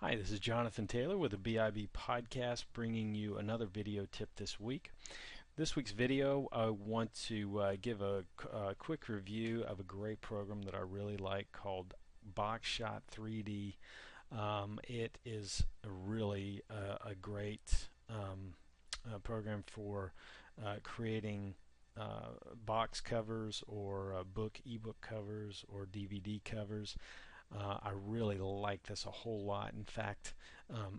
Hi, this is Jonathan Taylor with the BIB Podcast, bringing you another video tip this week. This week's video, I want to give a quick review of a great program that I really like called BoxShot 3D. It is really a great program for creating box covers or ebook covers or DVD covers. I really like this a whole lot. In fact,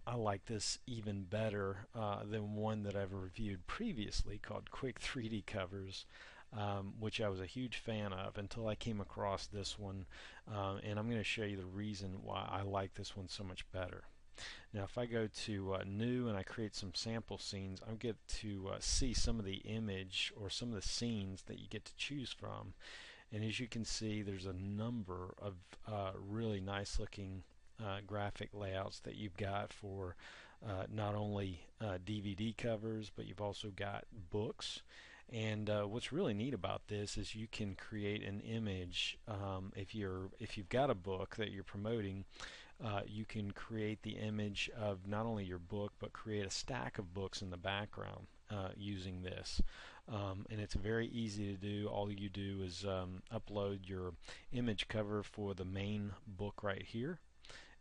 I like this even better than one that I've reviewed previously called Quick 3D Covers, which I was a huge fan of until I came across this one. And I'm going to show you the reason why I like this one so much better. Now, if I go to New and I create some sample scenes, I get to see some of the image or some of the scenes that you get to choose from. And as you can see, there's a number of really nice looking graphic layouts that you've got for not only DVD covers, but you've also got books. And what's really neat about this is you can create an image. If you've got a book that you're promoting, you can create the image of not only your book, but create a stack of books in the background using this. And it's very easy to do. All you do is upload your image cover for the main book right here,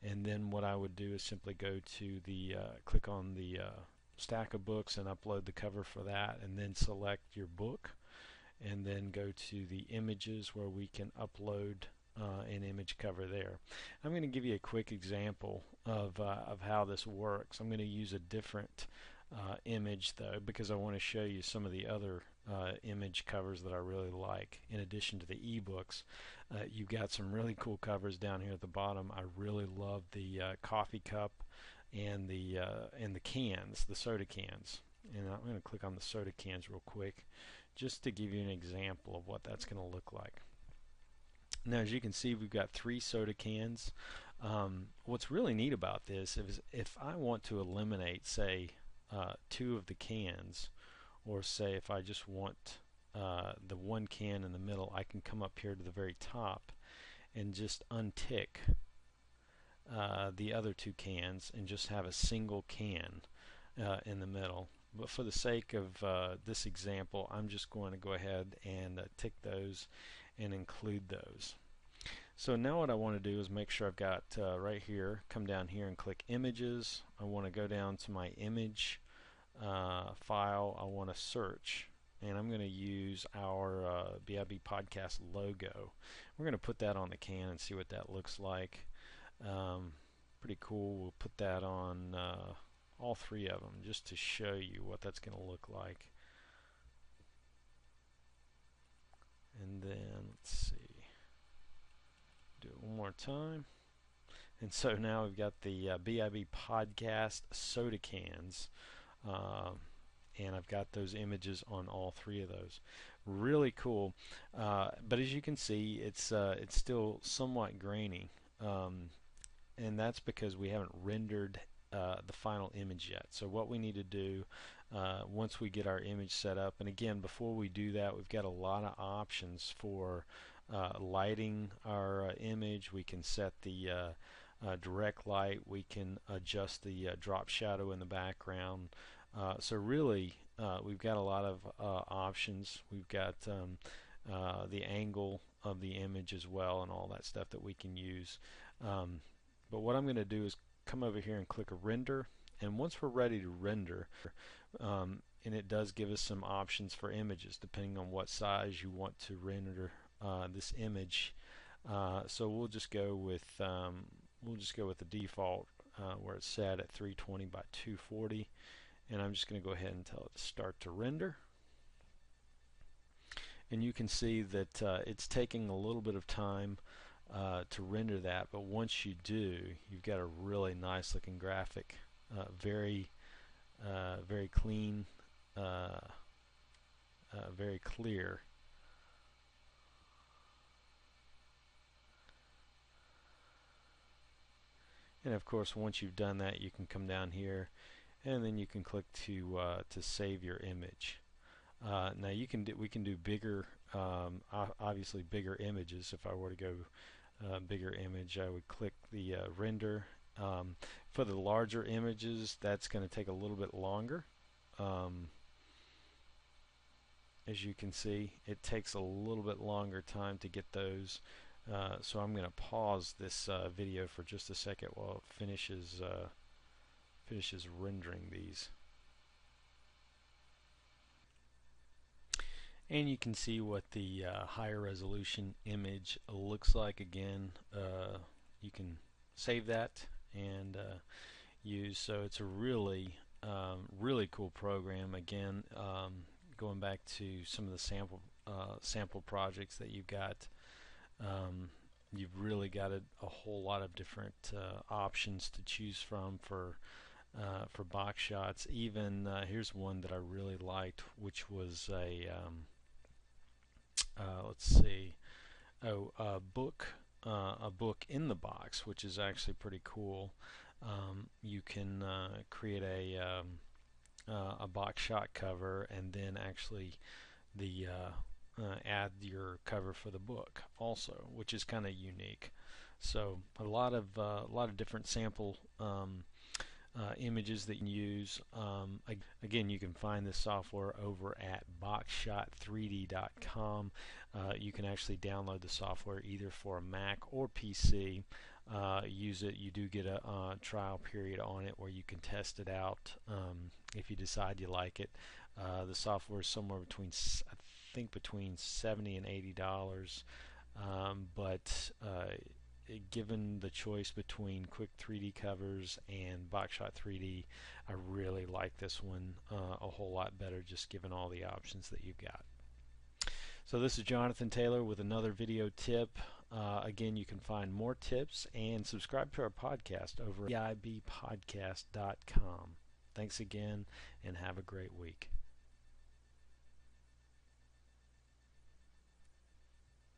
and then what I would do is simply go to the click on the stack of books and upload the cover for that, and then select your book, and then go to the images where we can upload an image cover there. I'm going to give you a quick example of how this works. I'm going to use a different image though, because I want to show you some of the other image covers that I really like. In addition to the ebooks, you've got some really cool covers down here at the bottom. I really love the coffee cup and the cans, the soda cans. And I'm going to click on the soda cans real quick just to give you an example of what that's going to look like. Now, as you can see, we've got 3 soda cans. What's really neat about this is if I want to eliminate, say, 2 of the cans, or say if I just want the one can in the middle, I can come up here to the very top and just untick the other 2 cans and just have a single can in the middle. But for the sake of this example, I'm just going to go ahead and tick those and include those. So now what I want to do is make sure I've got right here, come down here and click Images. I want to go down to my image file. I want to search, and I'm going to use our BIB podcast logo. We're going to put that on the can and see what that looks like. Pretty cool. We'll put that on all 3 of them just to show you what that's going to look like. And then let's see, do it one more time. And so now we've got the BIB podcast soda cans, and I've got those images on all 3 of those. Really cool. But as you can see, it's still somewhat grainy, and that's because we haven't rendered the final image yet. So what we need to do once we get our image set up, and again, before we do that, we've got a lot of options for lighting our image. We can set the direct light. We can adjust the drop shadow in the background. So really, we've got a lot of options. We've got the angle of the image as well, and all that stuff that we can use. But what I'm going to do is come over here and click a render, and once we're ready to render, and it does give us some options for images depending on what size you want to render this image. So we'll just go with the default where it's set at 320 by 240, and I'm just going to go ahead and tell it to start to render. And you can see that it's taking a little bit of time to render that, but once you do, you've got a really nice looking graphic, very clean, very clear. And of course, once you've done that, you can come down here and then you can click to save your image. Now we can do bigger, obviously bigger images. If I were to go bigger image, I would click the render For the larger images, that's going to take a little bit longer. Um, as you can see, it takes a little bit longer time to get those. So I'm going to pause this video for just a second while it finishes rendering these. And you can see what the higher resolution image looks like. Again, you can save that and use. So it's a really really cool program. Again, going back to some of the sample projects that you've got, you've really got a whole lot of different options to choose from for box shots. Even here's one that I really liked, which was let's see, a book in the box, which is actually pretty cool. You can create a box shot cover and then actually add your cover for the book also, which is kind of unique. So a lot of different sample images that you can use. Again, you can find this software over at BoxShot3D.com. You can actually download the software either for a Mac or PC. Use it. You do get a trial period on it where you can test it out if you decide you like it. The software is somewhere between, I think, between $70 and $80, but given the choice between quick 3D covers and BoxShot 3D, I really like this one a whole lot better, just given all the options that you've got. So this is Jonathan Taylor with another video tip. Again, you can find more tips and subscribe to our podcast over at eibpodcast.com. Thanks again and have a great week.